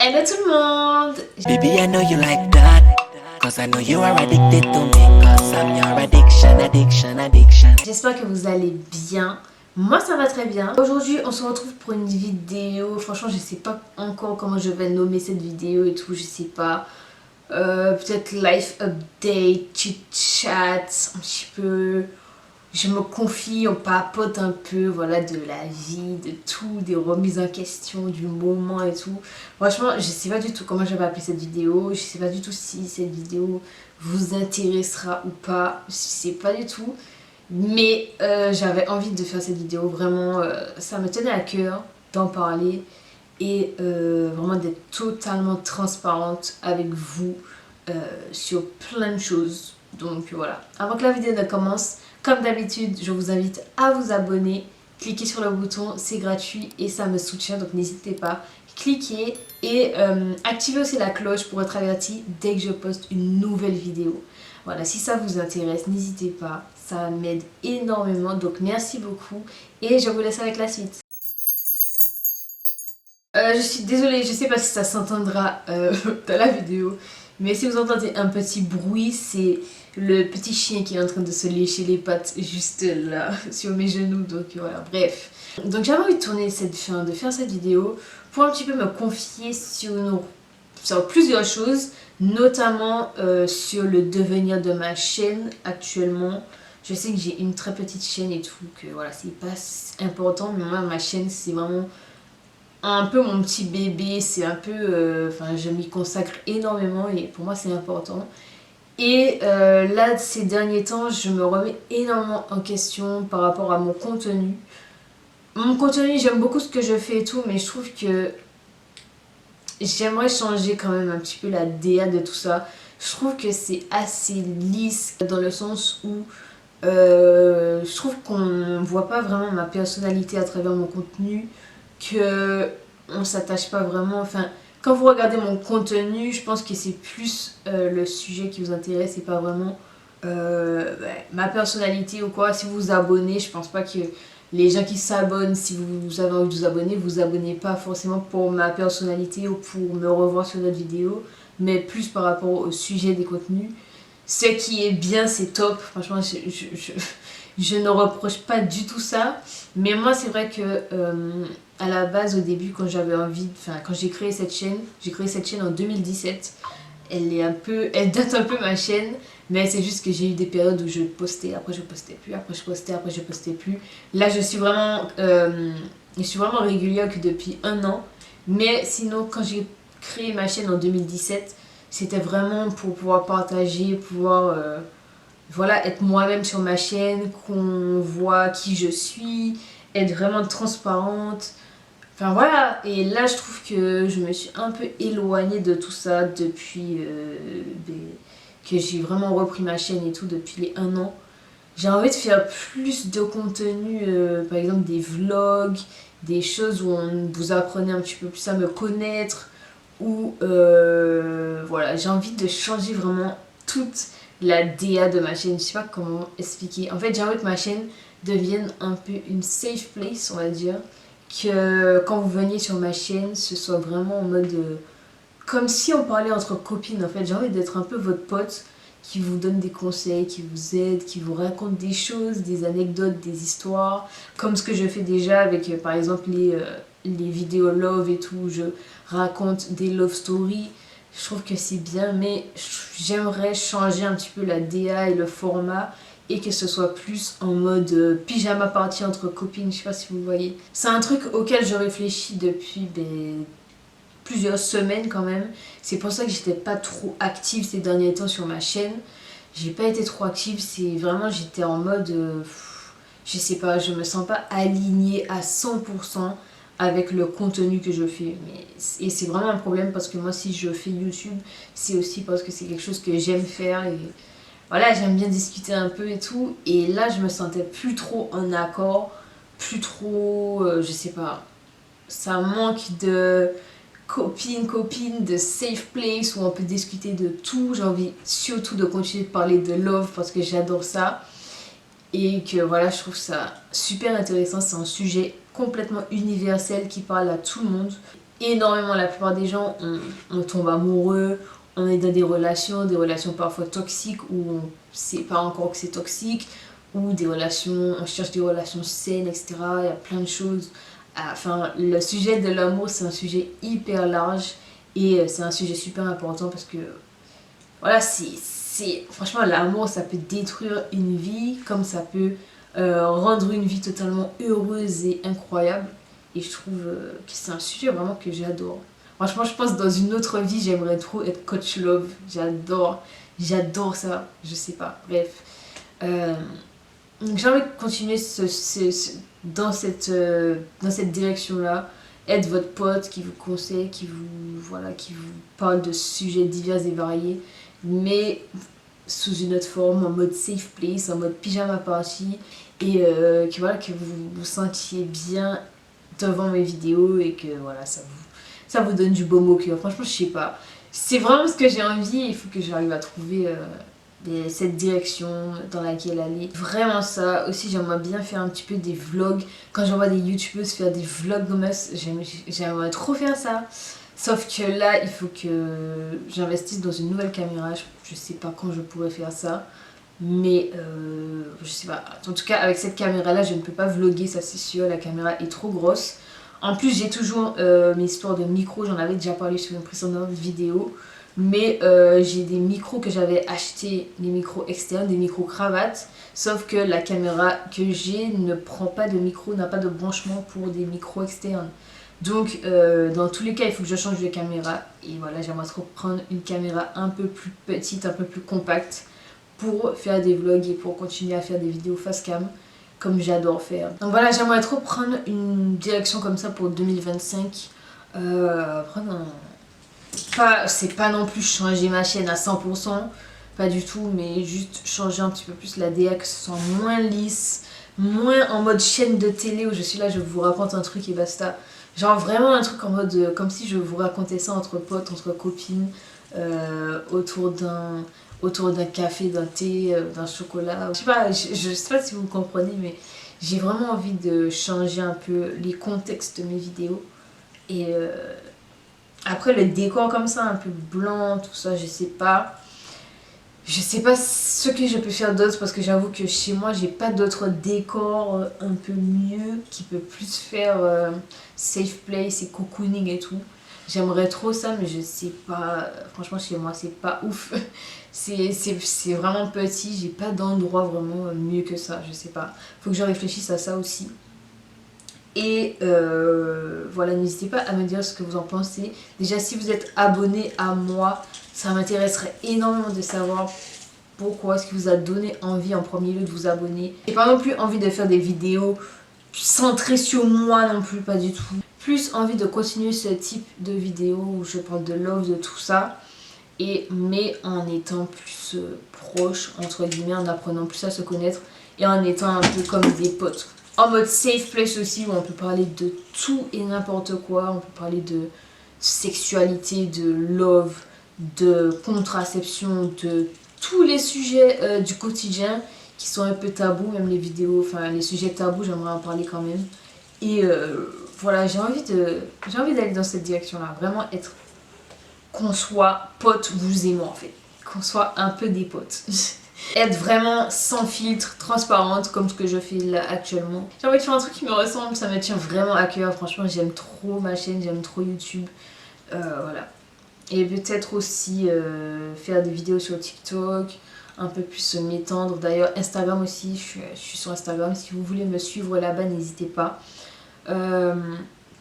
Hello tout le monde! Baby, I know you like that. Cause I know you are addicted to me. Cause I'm your addiction. J'espère que vous allez bien. Moi ça va très bien. Aujourd'hui on se retrouve pour une vidéo. Franchement je sais pas encore comment je vais nommer cette vidéo et tout, je sais pas. Peut-être life update, chit chat, un petit peu. Je me confie, on papote un peu, voilà, de la vie, de tout, des remises en question, du moment et tout. Franchement, je sais pas du tout comment je vais appeler cette vidéo. Je sais pas du tout si cette vidéo vous intéressera ou pas. Je sais pas du tout. Mais j'avais envie de faire cette vidéo. Vraiment, ça me tenait à cœur d'en parler. Et vraiment d'être totalement transparente avec vous sur plein de choses. Donc voilà. Avant que la vidéo ne commence, comme d'habitude, je vous invite à vous abonner. Cliquez sur le bouton, c'est gratuit et ça me soutient, donc n'hésitez pas. Cliquez et activez aussi la cloche pour être averti dès que je poste une nouvelle vidéo. Voilà, si ça vous intéresse, n'hésitez pas, ça m'aide énormément. Donc merci beaucoup et je vous laisse avec la suite. Je suis désolée, je sais pas si ça s'entendra dans la vidéo, mais si vous entendez un petit bruit, c'est le petit chien qui est en train de se lécher les pattes juste là, sur mes genoux, donc voilà, bref. Donc j'avais envie de tourner de faire cette vidéo pour un petit peu me confier sur plusieurs choses, notamment sur le devenir de ma chaîne actuellement. Je sais que j'ai une très petite chaîne et tout, que voilà, c'est pas important, mais moi ma chaîne c'est vraiment un peu mon petit bébé, c'est un peu, je m'y consacre énormément et pour moi c'est important. Et là ces derniers temps je me remets énormément en question par rapport à mon contenu. Mon contenu, j'aime beaucoup ce que je fais et tout, mais je trouve que j'aimerais changer quand même un petit peu la DA de tout ça. Je trouve que c'est assez lisse dans le sens où je trouve qu'on voit pas vraiment ma personnalité à travers mon contenu, que on s'attache pas vraiment, enfin quand vous regardez mon contenu je pense que c'est plus le sujet qui vous intéresse et pas vraiment ma personnalité ou quoi. Si vous vous abonnez, je pense pas que les gens qui s'abonnent, si vous avez envie de vous abonnez pas forcément pour ma personnalité ou pour me revoir sur notre vidéo, mais plus par rapport au sujet des contenus. Ce qui est bien, c'est top. Franchement, je ne reproche pas du tout ça. Mais moi, c'est vrai que à la base, au début, quand j'ai créé cette chaîne en 2017. Elle date un peu ma chaîne, mais c'est juste que j'ai eu des périodes où je postais, après je postais plus, après je postais, après je postais plus. Là, je suis vraiment régulière que depuis un an. Mais sinon, quand j'ai créé ma chaîne en 2017, c'était vraiment pour pouvoir partager, pouvoir voilà, être moi-même sur ma chaîne, qu'on voit qui je suis, être vraiment transparente. Enfin voilà, et là je trouve que je me suis un peu éloignée de tout ça depuis que j'ai vraiment repris ma chaîne et tout depuis les un an. J'ai envie de faire plus de contenu, par exemple des vlogs, des choses où on vous apprenez un petit peu plus à me connaître, ou voilà, j'ai envie de changer vraiment toute la DA de ma chaîne. Je sais pas comment expliquer. En fait, j'ai envie que ma chaîne devienne un peu une safe place, on va dire. Que quand vous veniez sur ma chaîne, ce soit vraiment en mode comme si on parlait entre copines. En fait, j'ai envie d'être un peu votre pote qui vous donne des conseils, qui vous aide, qui vous raconte des choses, des anecdotes, des histoires, comme ce que je fais déjà avec par exemple les vidéos love et tout, où je raconte des love stories. Je trouve que c'est bien, mais j'aimerais changer un petit peu la DA et le format et que ce soit plus en mode pyjama party entre copines, je sais pas si vous voyez. C'est un truc auquel je réfléchis depuis plusieurs semaines quand même. C'est pour ça que j'étais pas trop active ces derniers temps sur ma chaîne. J'ai pas été trop active, c'est vraiment j'étais en mode je sais pas, je me sens pas alignée à 100% avec le contenu que je fais. Et c'est vraiment un problème parce que moi si je fais YouTube, c'est aussi parce que c'est quelque chose que j'aime faire et voilà, j'aime bien discuter un peu et tout. Et là je me sentais plus trop en accord, plus trop, je sais pas, ça manque de copine, de safe place où on peut discuter de tout. J'ai envie surtout de continuer de parler de love parce que j'adore ça. Et que voilà, je trouve ça super intéressant. C'est un sujet complètement universel qui parle à tout le monde. énormément. La plupart des gens, on tombe amoureux, on est dans des relations parfois toxiques où on sait pas encore que c'est toxique, ou des relations, on cherche des relations saines, etc. Il y a plein de choses. Enfin, le sujet de l'amour, c'est un sujet hyper large et c'est un sujet super important parce que, voilà, franchement, l'amour, ça peut détruire une vie comme ça peut rendre une vie totalement heureuse et incroyable. Et je trouve que c'est un sujet vraiment que j'adore. Franchement, je pense que dans une autre vie, j'aimerais trop être coach love. J'adore ça. Je sais pas. Bref. Donc j'ai envie de continuer dans cette direction-là. Être votre pote qui vous conseille, qui vous parle de sujets divers et variés. Mais sous une autre forme, en mode safe place, en mode pyjama party. Et que vous vous sentiez bien devant mes vidéos et que voilà, ça vous donne du baume au cœur. Franchement, je sais pas. C'est vraiment ce que j'ai envie et il faut que j'arrive à trouver cette direction dans laquelle aller. Vraiment ça. Aussi, j'aimerais bien faire un petit peu des vlogs. Quand j'envoie des youtubeuses faire des vlogmas, j'aimerais trop faire ça. Sauf que là, il faut que j'investisse dans une nouvelle caméra. Je sais pas quand je pourrais faire ça. Mais je sais pas. En tout cas, avec cette caméra-là, je ne peux pas vlogger, ça c'est sûr. La caméra est trop grosse. En plus, j'ai toujours mes histoires de micros. J'en avais déjà parlé sur une précédente vidéo. Mais j'ai des micros que j'avais achetés, des micros externes, des micros cravates. Sauf que la caméra que j'ai ne prend pas de micro, n'a pas de branchement pour des micros externes. Donc dans tous les cas, il faut que je change de caméra. Et voilà, j'aimerais trop prendre une caméra un peu plus petite, un peu plus compacte pour faire des vlogs et pour continuer à faire des vidéos face cam comme j'adore faire. Donc voilà, j'aimerais trop prendre une direction comme ça pour 2025. C'est pas non plus changer ma chaîne à 100%, pas du tout, mais juste changer un petit peu plus la DA, que ce soit moins lisse, moins en mode chaîne de télé où je suis là, je vous raconte un truc et basta. Genre vraiment un truc en mode comme si je vous racontais ça entre potes, entre copines, autour d'un café, d'un thé, d'un chocolat. Je sais pas si vous comprenez, mais j'ai vraiment envie de changer un peu les contextes de mes vidéos. Et après le décor comme ça, un peu blanc, tout ça, je sais pas. Je sais pas ce que je peux faire d'autre parce que j'avoue que chez moi j'ai pas d'autre décor un peu mieux qui peut plus faire safe place et cocooning et tout. J'aimerais trop ça mais je sais pas, franchement chez moi c'est pas ouf. C'est vraiment petit, j'ai pas d'endroit vraiment mieux que ça, je sais pas. Faut que je réfléchisse à ça aussi. Et voilà, n'hésitez pas à me dire ce que vous en pensez. Déjà si vous êtes abonné à moi, ça m'intéresserait énormément de savoir pourquoi, ce qui vous a donné envie en premier lieu de vous abonner. J'ai pas non plus envie de faire des vidéos centrées sur moi non plus, pas du tout. Plus envie de continuer ce type de vidéo où je parle de love, de tout ça. Mais en étant plus proche, entre guillemets, en apprenant plus à se connaître et en étant un peu comme des potes. En mode safe place aussi où on peut parler de tout et n'importe quoi. On peut parler de sexualité, de love, de contraception, de tous les sujets du quotidien qui sont un peu tabous, même les vidéos, enfin les sujets tabous, j'aimerais en parler quand même. Et voilà, j'ai envie d'aller dans cette direction-là, vraiment qu'on soit potes, vous et moi en fait, qu'on soit un peu des potes. Être vraiment sans filtre, transparente comme ce que je fais là actuellement. J'ai envie de faire un truc qui me ressemble, ça me tient vraiment à cœur. Franchement, j'aime trop ma chaîne, j'aime trop YouTube. Voilà. Et peut-être aussi faire des vidéos sur TikTok, un peu plus m'étendre. D'ailleurs, Instagram aussi, je suis sur Instagram. Si vous voulez me suivre là-bas, n'hésitez pas.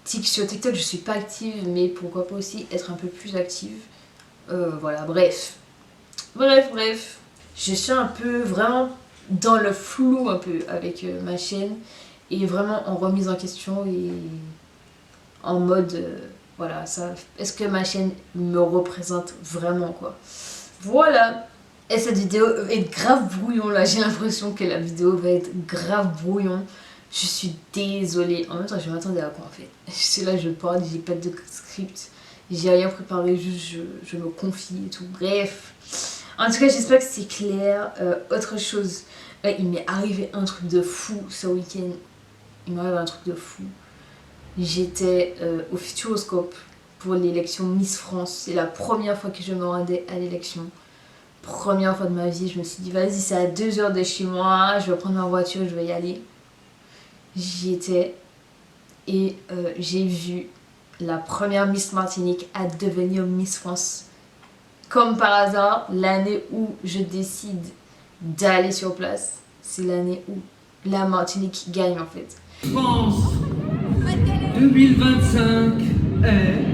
Sur TikTok, je suis pas active, mais pourquoi pas aussi être un peu plus active. Voilà, bref. Je suis un peu vraiment dans le flou un peu avec ma chaîne et vraiment en remise en question et en mode voilà, ça, est-ce que ma chaîne me représente vraiment quoi. Voilà. Et cette vidéo est grave brouillon là, j'ai l'impression que la vidéo va être grave brouillon. Je suis désolée, en même temps je m'attendais à quoi en fait. Je suis là, je parle, j'ai pas de script, j'ai rien préparé, juste je me confie et tout, bref. En tout cas, j'espère que c'est clair. Autre chose, il m'est arrivé un truc de fou ce week-end. Il m'est arrivé un truc de fou. J'étais au Futuroscope. pour l'élection Miss France. C'est la première fois que je me rendais à l'élection. Première fois de ma vie, je me suis dit vas-y, c'est à 2 heures de chez moi, je vais prendre ma voiture, je vais y aller. J'y étais et j'ai vu la première Miss Martinique à devenir Miss France. Comme par hasard, l'année où je décide d'aller sur place, c'est l'année où la Martinique gagne en fait. France 2025 est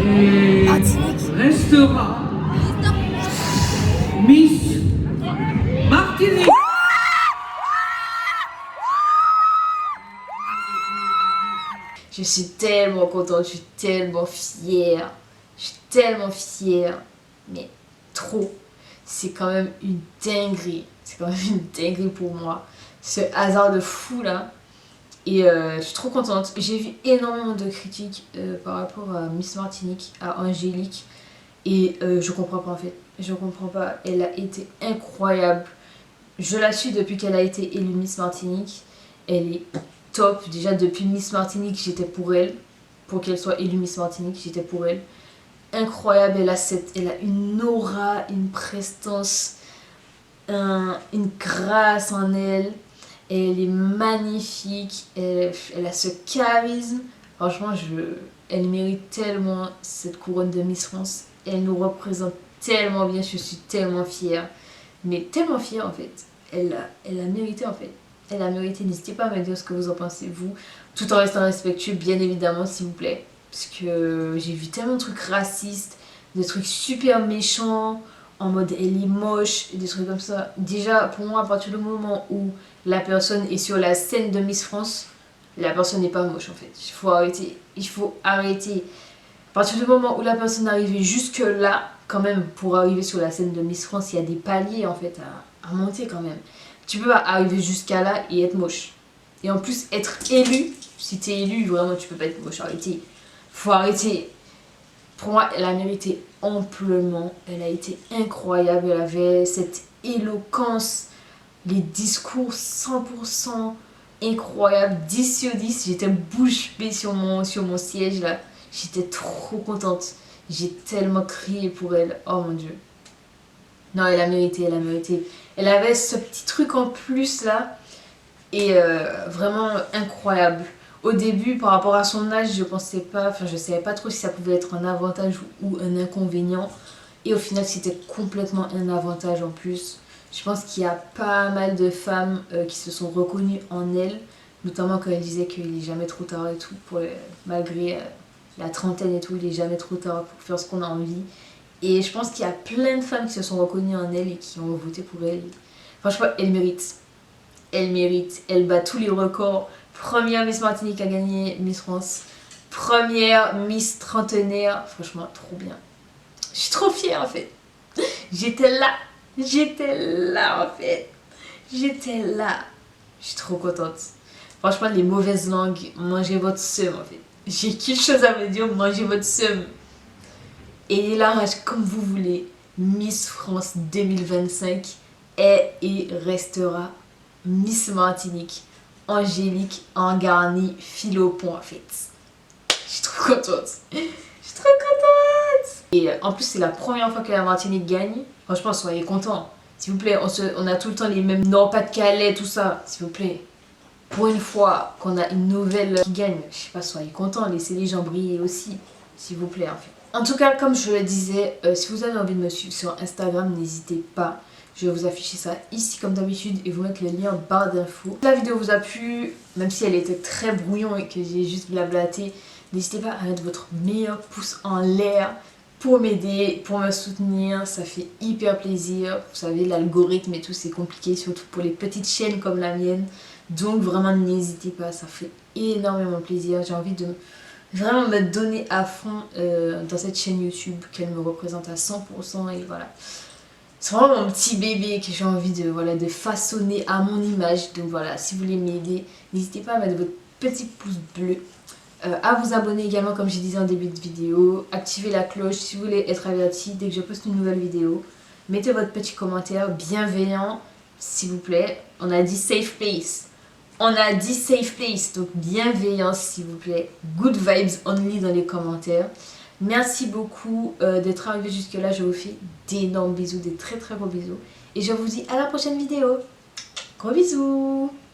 et restera Miss Martinique. Je suis tellement contente, je suis tellement fière. Je suis tellement fière, mais trop. C'est quand même une dinguerie. C'est quand même une dinguerie pour moi. Ce hasard de fou là. Et je suis trop contente. J'ai vu énormément de critiques par rapport à Miss Martinique, à Angélique. Et je comprends pas en fait. Je comprends pas. Elle a été incroyable. Je la suis depuis qu'elle a été élue Miss Martinique. Elle est top. Déjà depuis Miss Martinique, j'étais pour elle. Pour qu'elle soit élue Miss Martinique, j'étais pour elle. Incroyable, elle a une aura, une prestance, une grâce en elle. Elle est magnifique, elle a ce charisme. Franchement, elle mérite tellement cette couronne de Miss France. Elle nous représente tellement bien, je suis tellement fière. Mais tellement fière en fait. Elle a mérité en fait. Elle a mérité, n'hésitez pas à me dire ce que vous en pensez vous. Tout en restant respectueux, bien évidemment, s'il vous plaît. Parce que j'ai vu tellement de trucs racistes, des trucs super méchants, en mode elle est moche, et des trucs comme ça. Déjà, pour moi, à partir du moment où la personne est sur la scène de Miss France, la personne n'est pas moche en fait. Il faut arrêter. Il faut arrêter. À partir du moment où la personne est arrivée jusque là, quand même, pour arriver sur la scène de Miss France, il y a des paliers en fait à monter quand même. Tu peux pas arriver jusqu'à là et être moche. Et en plus, être élu, si t'es élu, vraiment, tu peux pas être moche. Arrêtez. Faut arrêter. Pour moi, elle a mérité amplement. Elle a été incroyable. Elle avait cette éloquence, les discours 100% incroyables. 10 sur 10. J'étais bouche bée sur mon siège là. J'étais trop contente. J'ai tellement crié pour elle. Oh mon dieu. Non, elle a mérité, elle a mérité. Elle avait ce petit truc en plus là. Et vraiment incroyable. Au début, par rapport à son âge, je savais pas trop si ça pouvait être un avantage ou un inconvénient. Et au final, c'était complètement un avantage en plus. Je pense qu'il y a pas mal de femmes qui se sont reconnues en elle. Notamment quand elle disait qu'il est jamais trop tard et tout. Malgré la trentaine et tout, il est jamais trop tard pour faire ce qu'on a envie. Et je pense qu'il y a plein de femmes qui se sont reconnues en elle et qui ont voté pour elle. Franchement, elle mérite. Elle mérite. Elle bat tous les records. Première Miss Martinique à gagner Miss France. Première Miss trentenaire. Franchement, trop bien. Je suis trop fière en fait. J'étais là. J'étais là en fait. J'étais là. Je suis trop contente. Franchement, les mauvaises langues, mangez votre seum en fait. J'ai quelque chose à me dire, mangez votre seum. Et là, comme vous voulez, Miss France 2025 est et restera Miss Martinique, Angélique Angarni Philopon en fait. Je suis trop contente. Je suis trop contente. Et en plus, c'est la première fois que la Martinique gagne. Franchement, soyez contents. S'il vous plaît, on a tout le temps les mêmes Nord-Pas-de-Calais, tout ça. S'il vous plaît. Pour une fois qu'on a une nouvelle qui gagne, je sais pas, soyez contents. Laissez les gens briller aussi. S'il vous plaît, en fait. En tout cas, comme je le disais, si vous avez envie de me suivre sur Instagram, n'hésitez pas. Je vais vous afficher ça ici comme d'habitude et vous mettre le lien en barre d'infos. Si la vidéo vous a plu, même si elle était très brouillon et que j'ai juste blablaté, n'hésitez pas à mettre votre meilleur pouce en l'air pour m'aider, pour me soutenir. Ça fait hyper plaisir. Vous savez, l'algorithme et tout, c'est compliqué, surtout pour les petites chaînes comme la mienne. Donc vraiment, n'hésitez pas, ça fait énormément plaisir. J'ai envie de vraiment me donner à fond dans cette chaîne YouTube, qu'elle me représente à 100% et voilà. C'est vraiment mon petit bébé que j'ai envie de façonner à mon image. Donc voilà, si vous voulez m'aider, n'hésitez pas à mettre votre petit pouce bleu. À vous abonner également comme je disais en début de vidéo. Activez la cloche si vous voulez être averti dès que je poste une nouvelle vidéo. Mettez votre petit commentaire bienveillant s'il vous plaît. On a dit safe place. On a dit safe place, donc bienveillance s'il vous plaît. Good vibes only dans les commentaires. Merci beaucoup d'être arrivé jusque là. Je vous fais d'énormes bisous, des très très gros bisous. Et je vous dis à la prochaine vidéo. Gros bisous.